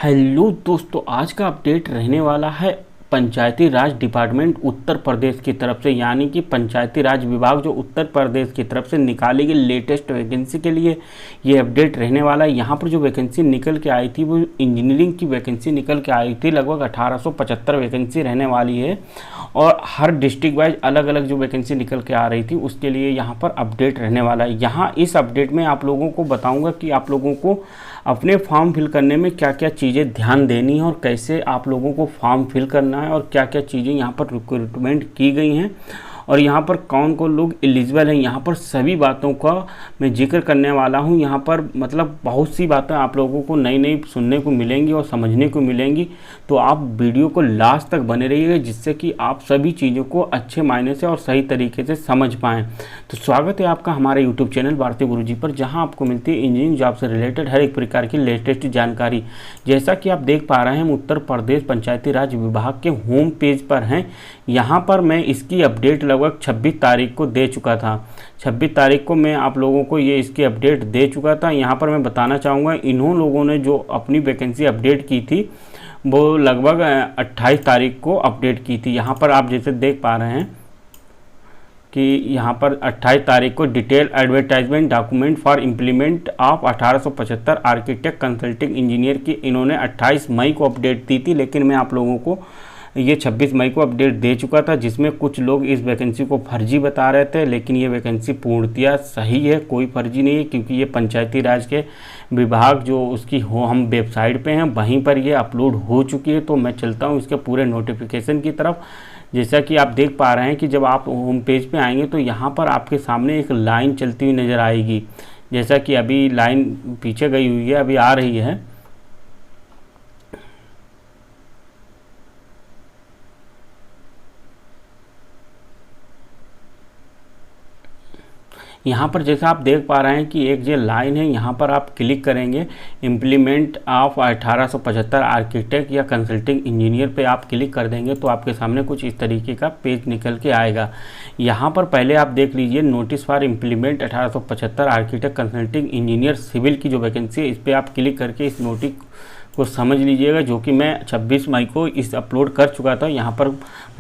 Hello दोस्तों, आज का अपडेट रहने वाला है पंचायती राज डिपार्टमेंट उत्तर प्रदेश की तरफ से, यानी कि पंचायती राज विभाग जो उत्तर प्रदेश की तरफ से निकाली गई लेटेस्ट वैकेंसी के लिए ये अपडेट रहने वाला है। यहाँ पर जो वैकेंसी निकल के आई थी वो इंजीनियरिंग की वैकेंसी निकल के आई थी। लगभग 1875 वैकेंसी रहने वाली है और हर डिस्ट्रिक्ट वाइज अलग अलग जो वैकेंसी निकल के आ रही थी उसके लिए यहाँ पर अपडेट रहने वाला है। यहाँ इस अपडेट में आप लोगों को बताऊँगा कि आप लोगों को अपने फॉर्म फिल करने में क्या क्या चीज़ें ध्यान देनी है और कैसे आप लोगों को फॉर्म फिल करना है और क्या क्या चीज़ें यहाँ पर रिक्रूटमेंट की गई हैं और यहाँ पर कौन कौन लोग एलिजिबल हैं। यहाँ पर सभी बातों का मैं जिक्र करने वाला हूँ। यहाँ पर मतलब बहुत सी बातें आप लोगों को नई नई सुनने को मिलेंगी और समझने को मिलेंगी, तो आप वीडियो को लास्ट तक बने रहिएगा जिससे कि आप सभी चीज़ों को अच्छे मायने से और सही तरीके से समझ पाएँ। तो स्वागत है आपका हमारे यूट्यूब चैनल भारती गुरुजी पर, जहाँ आपको मिलती है इंजीनियरिंग जॉब से रिलेटेड हर एक प्रकार की लेटेस्ट जानकारी। जैसा कि आप देख पा रहे हैं, हम उत्तर प्रदेश पंचायती राज विभाग के होम पेज पर हैं। यहाँ पर मैं इसकी अपडेट लगभग 26 तारीख को दे चुका था। 26 तारीख को मैं आप लोगों को ये इसकी अपडेट दे चुका था। यहाँ पर मैं बताना चाहूँगा, इन्हों लोगों ने जो अपनी वैकेंसी अपडेट की थी वो लगभग 28 तारीख को अपडेट की थी। यहाँ पर आप जैसे देख पा रहे हैं कि यहाँ पर 28 तारीख को detail advertisement document for implement of 1875 architect consulting engineer की इन्होंने 28 मई को अपडेट दी थी, लेकिन मैं आप लोगों को ये 26 मई को अपडेट दे चुका था, जिसमें कुछ लोग इस वैकेंसी को फर्जी बता रहे थे। लेकिन ये वैकेंसी पूर्णतया सही है, कोई फर्जी नहीं है, क्योंकि ये पंचायती राज के विभाग जो उसकी हम वेबसाइट पे हैं वहीं पर ये अपलोड हो चुकी है। तो मैं चलता हूँ इसके पूरे नोटिफिकेशन की तरफ। जैसा कि आप देख पा रहे हैं कि जब आप होम पेज पे आएंगे तो यहाँ पर आपके सामने एक लाइन चलती हुई नज़र आएगी। जैसा कि अभी लाइन पीछे गई हुई है, अभी आ रही है। यहाँ पर जैसा आप देख पा रहे हैं कि एक जो लाइन है, यहाँ पर आप क्लिक करेंगे इम्प्लीमेंट ऑफ 1875 आर्किटेक्ट या कंसल्टिंग इंजीनियर पे आप क्लिक कर देंगे तो आपके सामने कुछ इस तरीके का पेज निकल के आएगा। यहाँ पर पहले आप देख लीजिए notice for implement 1875 architect consulting engineer civil की जो वैकेंसी है, इस पर आप क्लिक करके इस नोटिस को समझ लीजिएगा, जो कि मैं 26 मई को इस अपलोड कर चुका था। यहाँ पर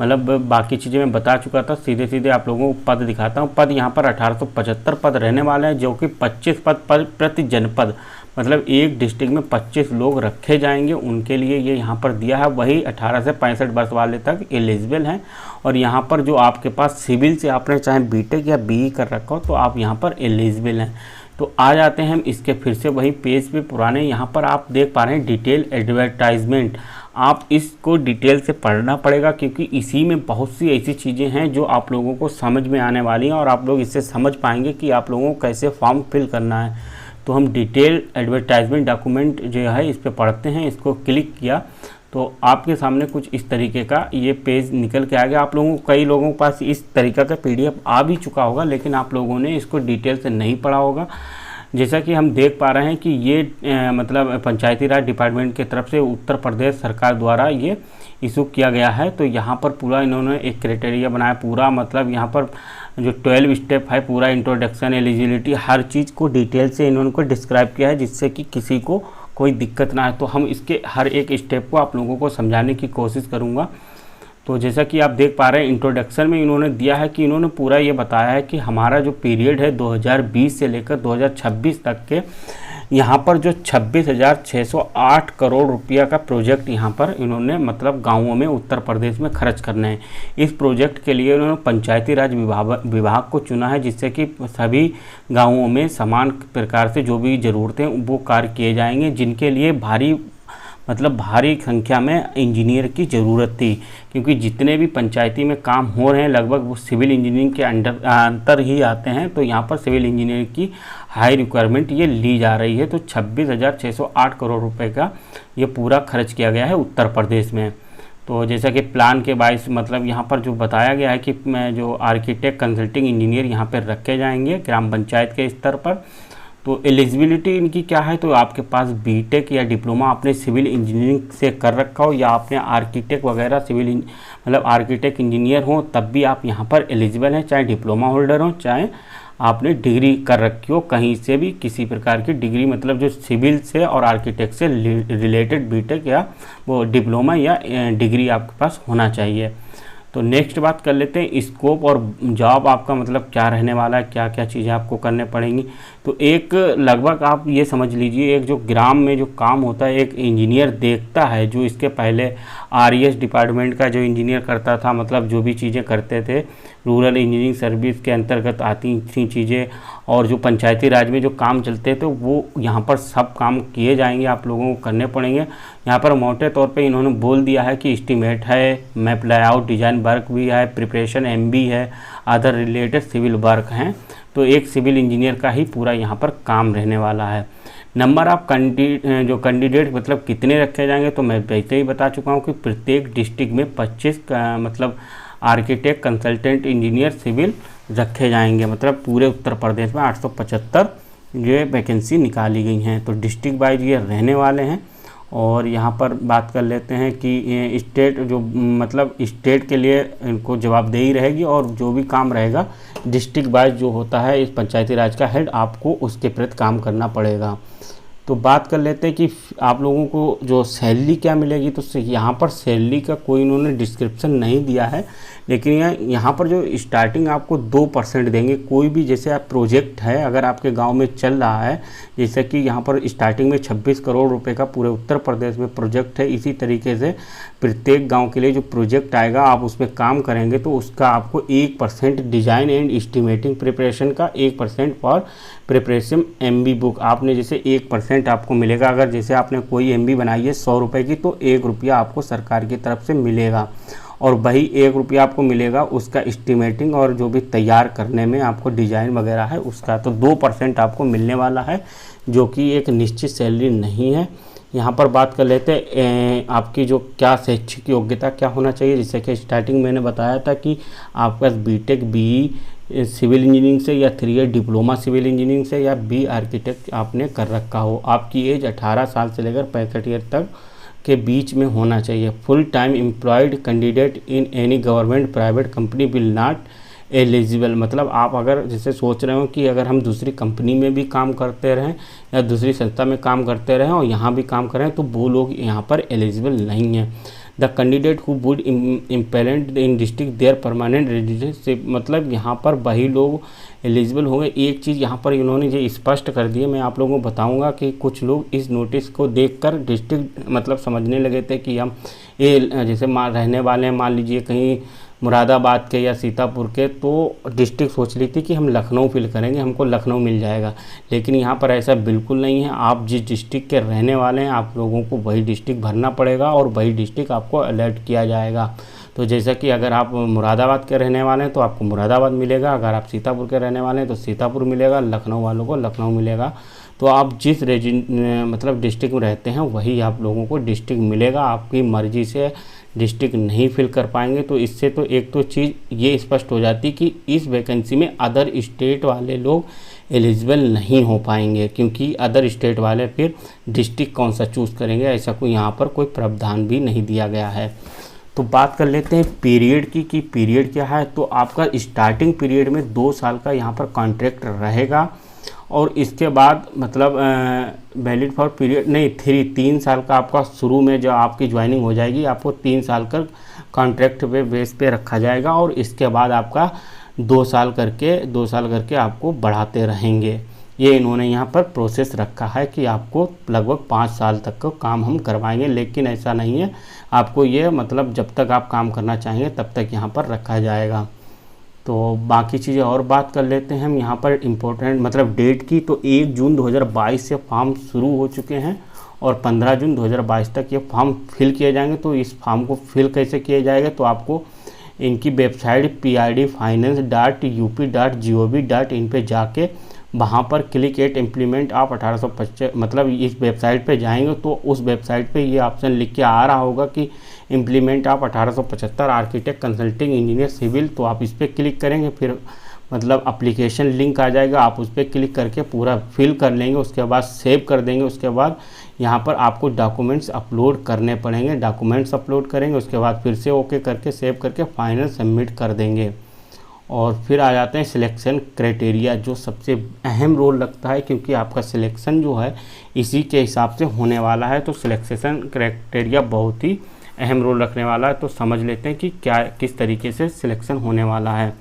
मतलब बाकी चीज़ें मैं बता चुका था। सीधे सीधे आप लोगों को पद दिखाता हूँ। पद यहाँ पर 1875 पद रहने वाले हैं, जो कि 25 पद प्रति जनपद, मतलब एक डिस्ट्रिक्ट में 25 लोग रखे जाएंगे, उनके लिए ये यहाँ पर दिया है। वही 18 से 65 वर्ष वाले तक एलिजिबल हैं। और यहाँ पर जो आपके पास सिविल से आपने चाहे बीटेक या बीई कर रखा हो तो आप यहाँ पर एलिजिबल हैं। तो आ जाते हैं हम इसके फिर से वही पेज पे पुराने। यहाँ पर आप देख पा रहे हैं डिटेल एडवर्टाइजमेंट। आप इसको डिटेल से पढ़ना पड़ेगा, क्योंकि इसी में बहुत सी ऐसी चीज़ें हैं जो आप लोगों को समझ में आने वाली हैं और आप लोग इससे समझ पाएंगे कि आप लोगों को कैसे फॉर्म फिल करना है। तो हम डिटेल एडवर्टाइजमेंट डॉक्यूमेंट जो है इस पर पढ़ते हैं। इसको क्लिक किया तो आपके सामने कुछ इस तरीके का ये पेज निकल के आ गया। आप लोगों को कई लोगों के पास इस तरीका का PDF आ भी चुका होगा, लेकिन आप लोगों ने इसको डिटेल से नहीं पढ़ा होगा। जैसा कि हम देख पा रहे हैं कि ये मतलब पंचायती राज डिपार्टमेंट की तरफ से उत्तर प्रदेश सरकार द्वारा ये इशू किया गया है। तो यहाँ पर पूरा इन्होंने एक क्राइटेरिया बनाया, पूरा मतलब यहाँ पर जो 12 स्टेप है, पूरा इंट्रोडक्शन, एलिजिबिलिटी, हर चीज़ को डिटेल से इन्होंने को डिस्क्राइब किया है, जिससे कि किसी को कोई दिक्कत ना है। तो हम इसके हर एक स्टेप को आप लोगों को समझाने की कोशिश करूँगा। तो जैसा कि आप देख पा रहे हैं इंट्रोडक्शन में इन्होंने दिया है कि इन्होंने पूरा ये बताया है कि हमारा जो पीरियड है 2020 से लेकर 2026 तक के, यहाँ पर जो 26,608 करोड़ रुपया का प्रोजेक्ट यहाँ पर इन्होंने मतलब गाँवों में उत्तर प्रदेश में खर्च करने हैं। इस प्रोजेक्ट के लिए उन्होंने पंचायती राज विभाग को चुना है, जिससे कि सभी गाँवों में समान प्रकार से जो भी ज़रूरतें वो कार्य किए जाएंगे, जिनके लिए भारी संख्या में इंजीनियर की ज़रूरत थी। क्योंकि जितने भी पंचायती में काम हो रहे हैं लगभग वो सिविल इंजीनियरिंग के अंतर ही आते हैं। तो यहाँ पर सिविल इंजीनियरिंग की हाई रिक्वायरमेंट ये ली जा रही है। तो 26,608 करोड़ रुपए का ये पूरा खर्च किया गया है उत्तर प्रदेश में। तो जैसा कि प्लान के बाइस मतलब यहाँ पर जो बताया गया है कि जो आर्किटेक्ट कंसल्टिंग इंजीनियर यहाँ पर रखे जाएंगे ग्राम पंचायत के स्तर पर। तो एलिजिबिलिटी इनकी क्या है, तो आपके पास बीटेक या डिप्लोमा आपने सिविल इंजीनियरिंग से कर रखा हो, या आपने आर्किटेक्ट वगैरह मतलब आर्किटेक्ट इंजीनियर हो, तब भी आप यहाँ पर एलिजिबल हैं, चाहे डिप्लोमा होल्डर हो चाहे आपने डिग्री कर रखी हो कहीं से भी, किसी प्रकार की डिग्री, मतलब जो सिविल से और आर्किटेक्ट से रिलेटेड बीटेक या वो डिप्लोमा या डिग्री आपके पास होना चाहिए। तो नेक्स्ट बात कर लेते हैं स्कोप और जॉब आपका मतलब क्या रहने वाला है, क्या क्या चीज़ें आपको करने पड़ेंगी। तो एक लगभग आप ये समझ लीजिए, एक जो ग्राम में जो काम होता है एक इंजीनियर देखता है, जो इसके पहले आरईएस डिपार्टमेंट का जो इंजीनियर करता था, मतलब जो भी चीज़ें करते थे रूरल इंजीनियरिंग सर्विस के अंतर्गत आती थी चीज़ें, और जो पंचायती राज में जो काम चलते थे वो यहाँ पर सब काम किए जाएंगे, आप लोगों को करने पड़ेंगे। यहाँ पर मोटे तौर पे इन्होंने बोल दिया है कि एस्टीमेट है, मैप लेआउट डिज़ाइन वर्क भी है, प्रिपरेशन एमबी है, अदर रिलेटेड सिविल वर्क हैं। तो एक सिविल इंजीनियर का ही पूरा यहाँ पर काम रहने वाला है। नंबर ऑफ कैंडिडेट मतलब कितने रखे जाएंगे, तो मैं पहले ही बता चुका हूँ कि प्रत्येक डिस्ट्रिक्ट में 25 मतलब आर्किटेक्ट, कंसल्टेंट, इंजीनियर, सिविल रखे जाएंगे। मतलब पूरे उत्तर प्रदेश में 875 ये वैकेंसी निकाली गई हैं। तो डिस्ट्रिक्ट वाइज ये रहने वाले हैं। और यहाँ पर बात कर लेते हैं कि स्टेट जो मतलब स्टेट के लिए इनको जवाबदेही रहेगी, और जो भी काम रहेगा डिस्ट्रिक्ट वाइज जो होता है इस पंचायती राज का हेड, आपको उसके प्रति काम करना पड़ेगा। तो बात कर लेते हैं कि आप लोगों को जो सैलरी क्या मिलेगी। तो यहाँ पर सैलरी का कोई इन्होंने डिस्क्रिप्शन नहीं दिया है, लेकिन यहाँ पर जो स्टार्टिंग आपको 2% देंगे। कोई भी जैसे आप प्रोजेक्ट है अगर आपके गांव में चल रहा है, जैसे कि यहाँ पर स्टार्टिंग में 26 करोड़ रुपए का पूरे उत्तर प्रदेश में प्रोजेक्ट है, इसी तरीके से प्रत्येक गांव के लिए जो प्रोजेक्ट आएगा आप उसमें काम करेंगे तो उसका आपको 1% डिज़ाइन एंड एस्टिमेटिंग प्रिपरेशन का, 1% फॉर प्रिपरेशन एमबी बुक। आपने जैसे 1% आपको मिलेगा, अगर जैसे आपने कोई एमबी बनाई है 100 रुपये की, तो 1 रुपया आपको सरकार की तरफ से मिलेगा, और वही 1 रुपया आपको मिलेगा उसका एस्टिमेटिंग और जो भी तैयार करने में आपको डिज़ाइन वगैरह है उसका। तो 2% आपको मिलने वाला है, जो कि एक निश्चित सैलरी नहीं है। यहाँ पर बात कर लेते हैं आपकी जो क्या शैक्षिक योग्यता क्या होना चाहिए। जैसे कि स्टार्टिंग मैंने बताया था कि आपके पास बीटेक, बीई सिविल इंजीनियरिंग से, या 3 ईयर डिप्लोमा सिविल इंजीनियरिंग से, या बी आर्किटेक्ट आपने कर रखा हो। आपकी एज 18 साल से लेकर 65 ईयर तक के बीच में होना चाहिए। Full time employed candidate in any government private company will not eligible. मतलब आप अगर जैसे सोच रहे हो कि अगर हम दूसरी कंपनी में भी काम करते रहें या दूसरी संस्था में काम करते रहें और यहाँ भी काम करें, तो वो लोग यहाँ पर एलिजिबल नहीं हैं। The candidate who would impellent in district their permanent residentship. मतलब यहाँ पर वही लोग एलिजिबल होंगे। एक चीज़ यहाँ पर इन्होंने ये स्पष्ट कर दी है, मैं आप लोगों को बताऊंगा कि कुछ लोग इस नोटिस को देखकर डिस्ट्रिक्ट मतलब समझने लगे थे कि हम ये जैसे रहने वाले हैं, मान लीजिए कहीं मुरादाबाद के या सीतापुर के, तो डिस्ट्रिक्ट सोच रही थी कि हम लखनऊ फिल करेंगे, हमको लखनऊ मिल जाएगा। लेकिन यहाँ पर ऐसा बिल्कुल नहीं है। आप जिस डिस्ट्रिक्ट के रहने वाले हैं आप लोगों को वही डिस्ट्रिक्ट भरना पड़ेगा और वही डिस्ट्रिक्ट आपको अलर्ट किया जाएगा। तो जैसा कि अगर आप मुरादाबाद के रहने वाले हैं तो आपको मुरादाबाद मिलेगा, अगर आप सीतापुर के रहने वाले हैं तो सीतापुर मिलेगा, लखनऊ वालों को लखनऊ मिलेगा। तो आप जिस मतलब डिस्ट्रिक्ट में रहते हैं वही आप लोगों को डिस्ट्रिक्ट मिलेगा। आपकी मर्जी से डिस्ट्रिक्ट नहीं फिल कर पाएंगे। तो इससे तो एक तो चीज़ ये स्पष्ट हो जाती कि इस वैकेंसी में अदर स्टेट वाले लोग एलिजिबल नहीं हो पाएंगे, क्योंकि अदर स्टेट वाले फिर डिस्ट्रिक्ट कौन सा चूज़ करेंगे, ऐसा कोई यहाँ पर कोई प्रावधान भी नहीं दिया गया है। तो बात कर लेते हैं पीरियड की कि पीरियड क्या है। तो आपका स्टार्टिंग पीरियड में 2 साल का यहाँ पर कॉन्ट्रैक्ट रहेगा, और इसके बाद मतलब वैलिड फॉर पीरियड नहीं 3 साल का आपका शुरू में जो आपकी ज्वाइनिंग हो जाएगी आपको 3 साल का कॉन्ट्रैक्ट पे बेस पे रखा जाएगा, और इसके बाद आपका 2 साल करके आपको बढ़ाते रहेंगे। ये इन्होंने यहाँ पर प्रोसेस रखा है कि आपको लगभग 5 साल तक का काम हम करवाएंगे, लेकिन ऐसा नहीं है। आपको ये मतलब जब तक आप काम करना चाहेंगे तब तक यहाँ पर रखा जाएगा। तो बाकी चीज़ें और बात कर लेते हैं हम यहाँ पर इम्पोर्टेंट मतलब डेट की। तो 1 जून 2022 से फॉर्म शुरू हो चुके हैं और 15 जून 2022 तक ये फॉर्म फिल किए जाएंगे। तो इस फॉर्म को फिल कैसे किया जाएगा, तो आपको इनकी वेबसाइट pidfinance.up.gov.in पे जाके वहाँ पर क्लिक एट इम्प्लीमेंट आप 1850 मतलब इस वेबसाइट पे जाएंगे तो उस वेबसाइट पे ये ऑप्शन लिख के आ रहा होगा कि इम्प्लीमेंट आप 1875 आर्किटेक्ट कंसल्टिंग इंजीनियर सिविल। तो आप इस पर क्लिक करेंगे, फिर मतलब एप्लीकेशन लिंक आ जाएगा, आप उस पर क्लिक करके पूरा फिल कर लेंगे, उसके बाद सेव कर देंगे। उसके बाद यहाँ पर आपको डॉक्यूमेंट्स अपलोड करने पड़ेंगे, डॉक्यूमेंट्स अपलोड करेंगे, उसके बाद फिर से ओके करके सेव करके फाइनल सबमिट कर देंगे। और फिर आ जाते हैं सिलेक्शन क्राइटेरिया, जो सबसे अहम रोल रखता है, क्योंकि आपका सिलेक्शन जो है इसी के हिसाब से होने वाला है। तो सिलेक्शन क्राइटेरिया बहुत ही अहम रोल रखने वाला है। तो समझ लेते हैं कि क्या किस तरीके से सिलेक्शन होने वाला है।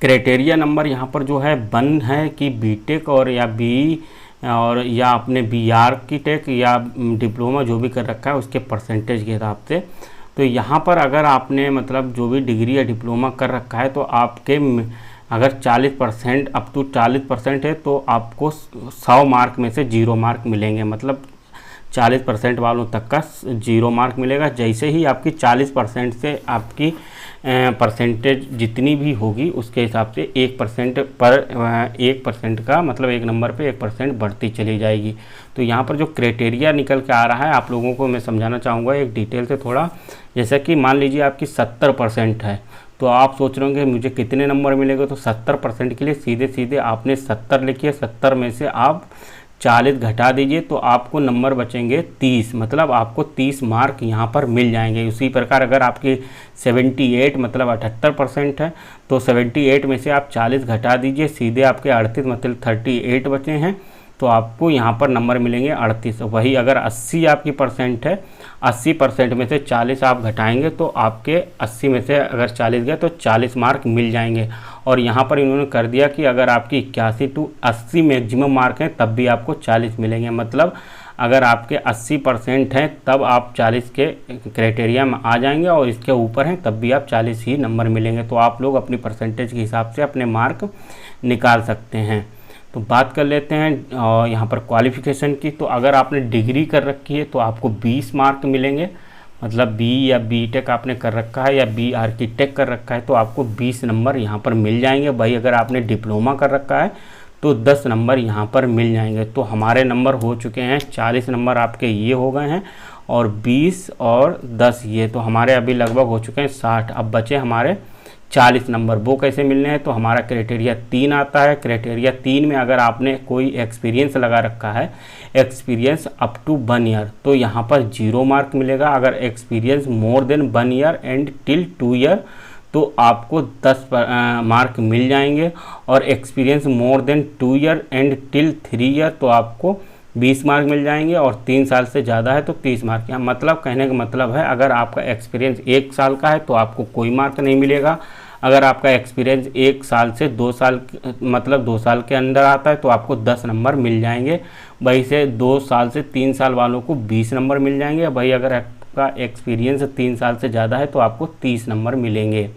क्राइटेरिया नंबर यहाँ पर जो है 1 है कि बीटेक और या बी और या अपने बीआर की टेक या डिप्लोमा जो भी कर रखा है उसके परसेंटेज के हिसाब से। तो यहाँ पर अगर आपने मतलब जो भी डिग्री या डिप्लोमा कर रखा है तो आपके अगर 40% अप टू 40% है तो आपको 100 मार्क में से 0 मार्क मिलेंगे। मतलब 40% वालों तक का 0 मार्क मिलेगा। जैसे ही आपकी 40% से आपकी परसेंटेज जितनी भी होगी उसके हिसाब से 1% पर 1% का मतलब एक नंबर पे 1% बढ़ती चली जाएगी। तो यहाँ पर जो क्राइटेरिया निकल के आ रहा है आप लोगों को मैं समझाना चाहूँगा एक डिटेल से थोड़ा। जैसा कि मान लीजिए आपकी 70% है तो आप सोच रहे होंगे मुझे कितने नंबर मिलेंगे। तो 70% के लिए सीधे सीधे आपने 70 लिखिए, 70 में से आप 40 घटा दीजिए तो आपको नंबर बचेंगे 30। मतलब आपको 30 मार्क यहाँ पर मिल जाएंगे। उसी प्रकार अगर आपकी 78 मतलब 78% है तो 78 में से आप 40 घटा दीजिए, सीधे आपके 38 मतलब 38 बचे हैं तो आपको यहाँ पर नंबर मिलेंगे 38। वही अगर 80 आपकी परसेंट है, 80% में से 40 आप घटाएंगे तो आपके 80 में से अगर 40 गए तो 40 मार्क मिल जाएंगे। और यहाँ पर इन्होंने कर दिया कि अगर आपकी 81 टू 80 मैक्सिमम मार्क हैं तब भी आपको 40 मिलेंगे। मतलब अगर आपके 80% हैं तब आप 40 के क्राइटेरिया में आ जाएंगे और इसके ऊपर हैं तब भी आप 40 ही नंबर मिलेंगे। तो आप लोग अपनी परसेंटेज के हिसाब से अपने मार्क निकाल सकते हैं। तो बात कर लेते हैं यहाँ पर क्वालिफ़िकेशन की। तो अगर आपने डिग्री कर रखी है तो आपको 20 मार्क मिलेंगे। मतलब बी या बीटेक आपने कर रखा है या बी आर्किटेक्ट कर रखा है तो आपको 20 नंबर यहाँ पर मिल जाएंगे। भाई अगर आपने डिप्लोमा कर रखा है तो 10 नंबर यहाँ पर मिल जाएंगे। तो हमारे नंबर हो चुके हैं 40 नंबर आपके ये हो गए हैं और 20 और 10 ये, तो हमारे अभी लगभग हो चुके हैं 60। अब बचे हमारे 40 नंबर। वो कैसे मिलने हैं? तो हमारा क्राइटेरिया 3 आता है। क्राइटेरिया 3 में अगर आपने कोई एक्सपीरियंस लगा रखा है, एक्सपीरियंस अप टू 1 ईयर, तो यहाँ पर 0 मार्क मिलेगा। अगर experience more than 1 year and till 2 year तो आपको 10 मार्क मिल जाएंगे। और experience more than 2 year and till 3 year तो आपको 20 मार्क मिल जाएंगे। और 3 साल से ज़्यादा है तो 30 मार्क। यहाँ मतलब कहने का मतलब है अगर आपका एक्सपीरियंस 1 साल का है तो आपको कोई मार्क नहीं मिलेगा। अगर आपका एक्सपीरियंस 1 साल से 2 साल मतलब 2 साल के अंदर आता है तो आपको 10 नंबर मिल जाएंगे। वही से 2 साल से 3 साल वालों को 20 नंबर मिल जाएंगे। भाई अगर आपका एक्सपीरियंस 3 साल से ज़्यादा है तो आपको 30 नंबर मिलेंगे।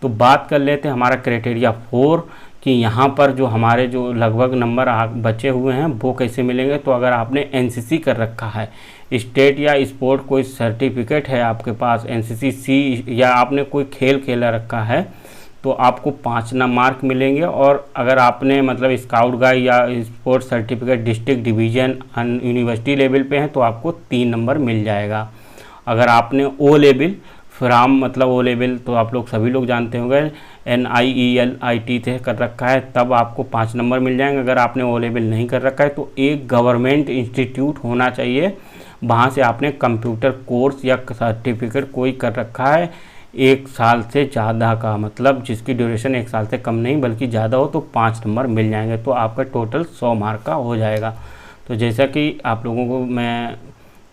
तो बात कर लेते हैं हमारा क्राइटेरिया 4 कि यहाँ पर जो हमारे जो लगभग नंबर बचे हुए हैं वो कैसे मिलेंगे। तो अगर आपने एनसीसी कर रखा है, स्टेट या स्पोर्ट कोई सर्टिफिकेट है आपके पास एनसीसी सी, या आपने कोई खेल खेला रखा है तो आपको 5 मार्क मिलेंगे। और अगर आपने मतलब स्काउट गाइड या sports certificate district division university level पे हैं तो आपको 3 नंबर मिल जाएगा। अगर आपने ओ लेवल फ्राम मतलब ओ लेवल तो आप लोग सभी लोग जानते होंगे NIELIT से कर रखा है तब आपको 5 नंबर मिल जाएंगे। अगर आपने ओ लेवल नहीं कर रखा है तो एक गवर्नमेंट इंस्टीट्यूट होना चाहिए, वहाँ से आपने कंप्यूटर कोर्स या सर्टिफिकेट कोई कर रखा है 1 साल से ज़्यादा का, मतलब जिसकी ड्यूरेशन 1 साल से कम नहीं बल्कि ज़्यादा हो तो 5 नंबर मिल जाएंगे। तो आपका टोटल 100 मार्क का हो जाएगा। तो जैसा कि आप लोगों को मैं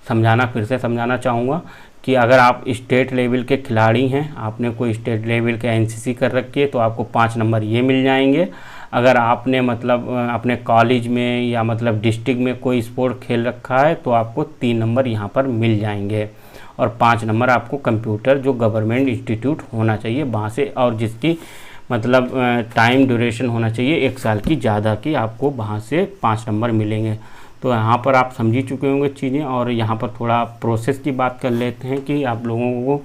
फिर से समझाना चाहूँगा कि अगर आप स्टेट लेवल के खिलाड़ी हैं, आपने कोई स्टेट लेवल के एनसीसी कर रखी है तो आपको 5 नंबर ये मिल जाएंगे। अगर आपने मतलब अपने कॉलेज में या मतलब डिस्ट्रिक्ट में कोई स्पोर्ट खेल रखा है तो आपको 3 नंबर यहाँ पर मिल जाएंगे। और 5 नंबर आपको कंप्यूटर जो गवर्नमेंट इंस्टीट्यूट होना चाहिए वहाँ से, और जिसकी मतलब टाइम ड्यूरेशन होना चाहिए 1 साल की ज़्यादा की, आपको वहाँ से 5 नंबर मिलेंगे। तो यहाँ पर आप समझ ही चुके होंगे चीज़ें। और यहाँ पर थोड़ा प्रोसेस की बात कर लेते हैं कि आप लोगों को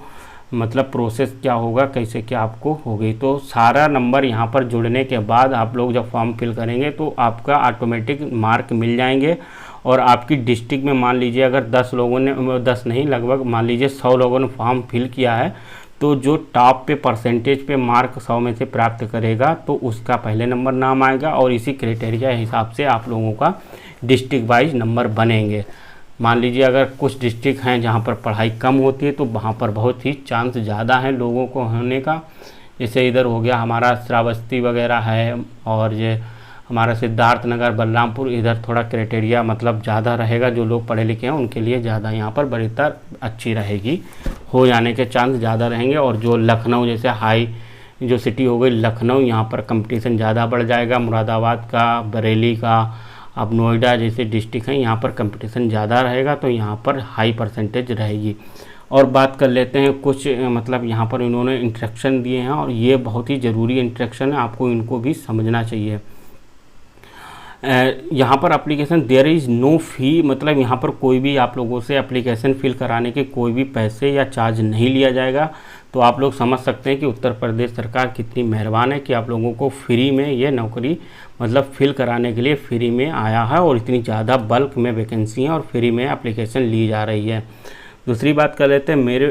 मतलब प्रोसेस क्या होगा, कैसे क्या आपको होगी। तो सारा नंबर यहाँ पर जुड़ने के बाद आप लोग जब फॉर्म फिल करेंगे तो आपका ऑटोमेटिक मार्क मिल जाएंगे। और आपकी डिस्ट्रिक्ट में मान लीजिए अगर 10 लोगों ने 10 नहीं लगभग मान लीजिए 100 लोगों ने फॉर्म फिल किया है तो जो टॉप पे परसेंटेज पे मार्क 100 में से प्राप्त करेगा तो उसका पहले नंबर नाम आएगा। और इसी क्राइटेरिया के हिसाब से आप लोगों का डिस्ट्रिक्ट वाइज नंबर बनेंगे। मान लीजिए अगर कुछ डिस्ट्रिक्ट हैं जहाँ पर पढ़ाई कम होती है तो वहाँ पर बहुत ही चांस ज़्यादा है लोगों को होने का, जैसे इधर हो गया हमारा श्रावस्ती वगैरह है, और ये हमारा सिद्धार्थनगर, बलरामपुर, इधर थोड़ा क्राइटेरिया मतलब ज़्यादा रहेगा, जो लोग पढ़े लिखे हैं उनके लिए ज़्यादा यहाँ पर बढ़तर अच्छी रहेगी, हो जाने के चांस ज़्यादा रहेंगे। और जो लखनऊ जैसे हाई जो सिटी हो गई लखनऊ, यहाँ पर कंपटीशन ज़्यादा बढ़ जाएगा। मुरादाबाद का, बरेली का, अब नोएडा जैसे डिस्ट्रिक्ट हैं यहाँ पर कंपटीशन ज़्यादा रहेगा, तो यहाँ पर हाई परसेंटेज रहेगी। और बात कर लेते हैं कुछ मतलब यहाँ पर इन्होंने इंस्ट्रक्शन दिए हैं, और ये बहुत ही ज़रूरी इंस्ट्रक्शन है, आपको इनको भी समझना चाहिए। यहाँ पर एप्लीकेशन देयर इज़ नो फ़ी, मतलब यहाँ पर कोई भी आप लोगों से एप्लीकेशन फिल कराने के कोई भी पैसे या चार्ज नहीं लिया जाएगा। तो आप लोग समझ सकते हैं कि उत्तर प्रदेश सरकार कितनी मेहरबान है कि आप लोगों को फ्री में ये नौकरी मतलब फिल कराने के लिए फ्री में आया है, और इतनी ज़्यादा बल्क में वैकेंसी है और फ्री में एप्लीकेशन ली जा रही है। दूसरी बात कर लेते हैं, मेरे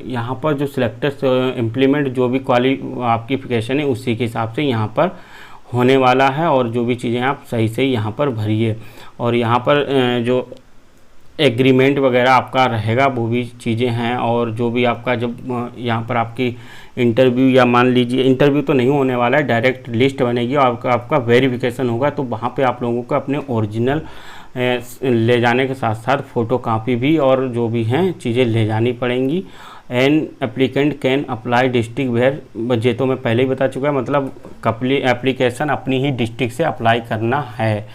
यहाँ पर जो सिलेक्टर्स इम्प्लीमेंट जो भी क्वालिफिकेशन है उसी के हिसाब से यहाँ पर होने वाला है, और जो भी चीज़ें आप सही से यहाँ पर भरिए। और यहाँ पर जो एग्रीमेंट वगैरह आपका रहेगा वो भी चीज़ें हैं, और जो भी आपका जब यहाँ पर आपकी इंटरव्यू या मान लीजिए इंटरव्यू तो नहीं होने वाला है, डायरेक्ट लिस्ट बनेगी और आपका वेरिफिकेशन होगा, तो वहाँ पे आप लोगों को अपने ओरिजिनल ले जाने के साथ साथ फ़ोटो कापी भी और जो भी हैं चीज़ें ले जानी पड़ेंगी। An applicant can apply district where, ये तो मैं पहले ही बता चुका है, मतलब एप्लीकेशन अपनी ही डिस्ट्रिक्ट से अप्लाई करना है,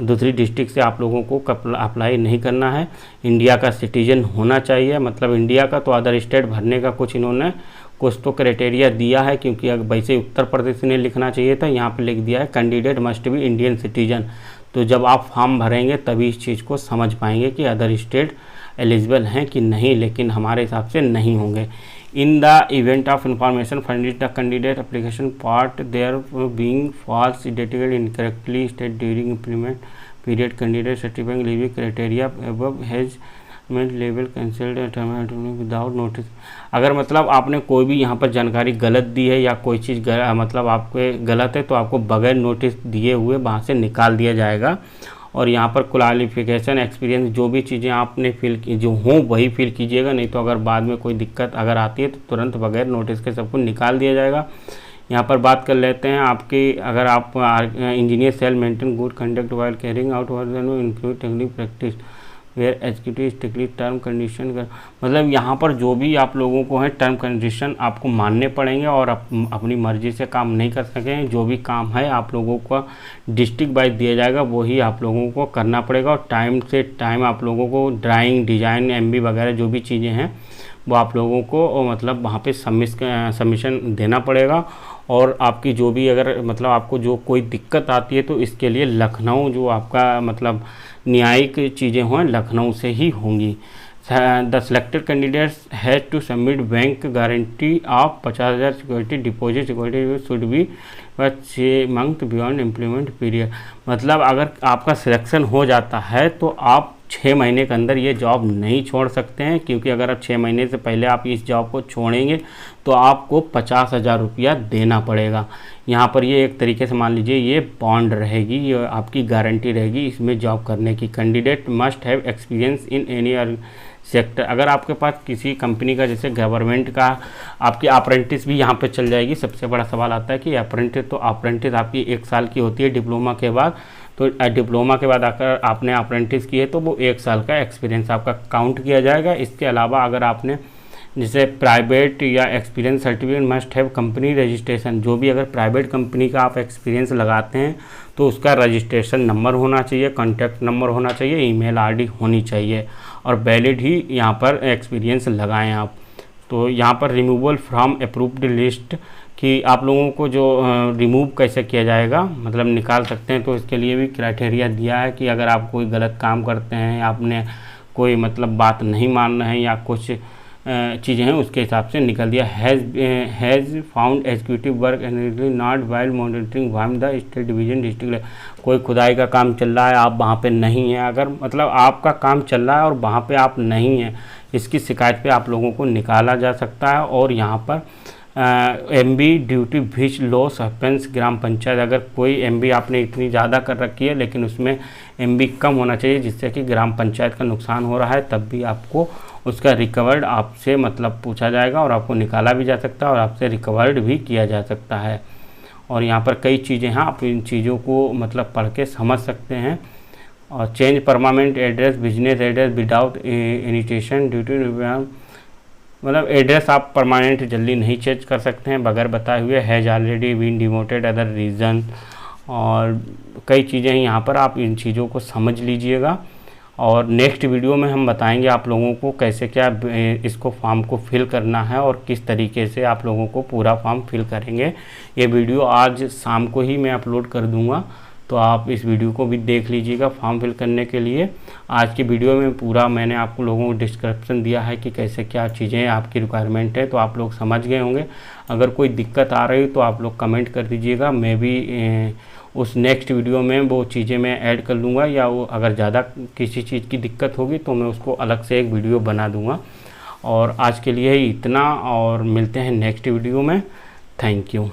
दूसरी डिस्ट्रिक्ट से आप लोगों को अप्लाई नहीं करना है। इंडिया का सिटीजन होना चाहिए, मतलब इंडिया का, तो अदर स्टेट भरने का कुछ इन्होंने कुछ तो क्राइटेरिया दिया है, क्योंकि अगर वैसे उत्तर प्रदेश ने लिखना चाहिए था, यहाँ पे लिख दिया है candidate must be Indian citizen. तो जब आप फॉर्म भरेंगे तभी इस चीज़ को समझ पाएंगे कि अदर स्टेट एलिजिबल हैं कि नहीं, लेकिन हमारे हिसाब से नहीं होंगे। In the event of information furnished the candidate application part there being false dated incorrectly state during implement period candidate certifying living criteria above has level cancelled without notice. अगर मतलब आपने कोई भी यहाँ पर जानकारी गलत दी है या कोई चीज़ मतलब आपके गलत है, तो आपको बगैर नोटिस दिए हुए वहाँ से निकाल दिया जाएगा। और यहाँ पर क्वालिफिकेशन, एक्सपीरियंस, जो भी चीज़ें आपने फिल की जो हों वही फिल कीजिएगा, नहीं तो अगर बाद में कोई दिक्कत अगर आती है तो तुरंत बगैर नोटिस के सबको निकाल दिया जाएगा। यहाँ पर बात कर लेते हैं आपकी, अगर आप engineer shall maintain good conduct while carrying out include technique practice where executive strictly term condition का, मतलब यहाँ पर जो भी आप लोगों को है टर्म कंडीशन आपको मानने पड़ेंगे, और अपनी मर्जी से काम नहीं कर सकें। जो भी काम है आप लोगों को डिस्ट्रिक्ट वाइज दिया जाएगा वही आप लोगों को करना पड़ेगा, और टाइम से टाइम आप लोगों को ड्राइंग, डिज़ाइन, एमबी वगैरह जो भी चीज़ें हैं वो आप लोगों को मतलब वहाँ पे सबमिशन देना पड़ेगा। और आपकी जो भी अगर मतलब आपको जो कोई दिक्कत आती है तो इसके लिए लखनऊ जो आपका मतलब न्यायिक चीज़ें हों लखनऊ से ही होंगी। The selected candidates has to submit bank guarantee of 50,000 security deposit security should be 6 month beyond implement period. मतलब अगर आपका सिलेक्शन हो जाता है तो आप 6 महीने के अंदर ये जॉब नहीं छोड़ सकते हैं, क्योंकि अगर आप 6 महीने से पहले आप इस जॉब को छोड़ेंगे तो आपको 50,000 रुपया देना पड़ेगा। यहाँ पर ये एक तरीके से मान लीजिए ये बॉन्ड रहेगी, ये आपकी गारंटी रहेगी इसमें जॉब करने की। Candidate must have experience in any sector, अगर आपके पास किसी कंपनी का जैसे गवर्नमेंट का आपकी अप्रेंटिस भी यहाँ पे चल जाएगी। सबसे बड़ा सवाल आता है कि अप्रेंटिस, तो अप्रेंटिस आपकी 1 साल की होती है डिप्लोमा के बाद, तो डिप्लोमा के बाद अगर आपने अप्रेंटिस की है तो वो 1 साल का एक्सपीरियंस आपका काउंट किया जाएगा। इसके अलावा अगर आपने जैसे प्राइवेट या experience certificate must have company registration, जो भी अगर प्राइवेट कंपनी का आप एक्सपीरियंस लगाते हैं तो उसका रजिस्ट्रेशन नंबर होना चाहिए, कॉन्टैक्ट नंबर होना चाहिए, ईमेल आईडी होनी चाहिए, और वैलिड ही यहाँ पर एक्सपीरियंस लगाएं आप। तो यहाँ पर रिमूवल फ्रॉम अप्रूव्ड लिस्ट कि आप लोगों को जो रिमूव कैसे किया जाएगा, मतलब निकाल सकते हैं, तो इसके लिए भी क्राइटेरिया दिया है कि अगर आप कोई गलत काम करते हैं, आपने कोई मतलब बात नहीं मान रहे हैं या कुछ चीज़ें हैं उसके हिसाब से निकल दिया। Has found executive work and not while monitoring via the state division district, कोई खुदाई का काम चल रहा है आप वहाँ पे नहीं हैं, अगर मतलब आपका काम चल रहा है और वहाँ पे आप नहीं हैं, इसकी शिकायत पे आप लोगों को निकाला जा सकता है। और यहाँ पर MB duty which loss happens gram panchayat, अगर कोई MB आपने इतनी ज़्यादा कर रखी है लेकिन उसमें MB कम होना चाहिए जिससे कि ग्राम पंचायत का नुकसान हो रहा है, तब भी आपको उसका रिकवर्ड आपसे मतलब पूछा जाएगा और आपको निकाला भी जा सकता है और आपसे रिकवर्ड भी किया जा सकता है। और यहाँ पर कई चीज़ें हैं, आप इन चीज़ों को मतलब पढ़ के समझ सकते हैं। और change permanent address, business address without initiation due to, मतलब एड्रेस आप परमानेंट जल्दी नहीं चेंज कर सकते हैं बगैर बताए हुए। Has already been demoted other reason, और कई चीज़ें हैं यहाँ पर, आप इन चीज़ों को समझ लीजिएगा। और नेक्स्ट वीडियो में हम बताएंगे आप लोगों को कैसे क्या इसको फॉर्म को फिल करना है और किस तरीके से आप लोगों को पूरा फॉर्म फिल करेंगे। ये वीडियो आज शाम को ही मैं अपलोड कर दूंगा, तो आप इस वीडियो को भी देख लीजिएगा फॉर्म फिल करने के लिए। आज की वीडियो में पूरा मैंने आप लोगों को डिस्क्रिप्शन दिया है कि कैसे क्या चीज़ें आपकी रिक्वायरमेंट है, तो आप लोग समझ गए होंगे। अगर कोई दिक्कत आ रही तो आप लोग कमेंट कर दीजिएगा, मैं भी उस नेक्स्ट वीडियो में वो चीज़ें मैं ऐड कर लूँगा, या वो अगर ज़्यादा किसी चीज़ की दिक्कत होगी तो मैं उसको अलग से एक वीडियो बना दूँगा। और आज के लिए इतना, और मिलते हैं नेक्स्ट वीडियो में। Thank you.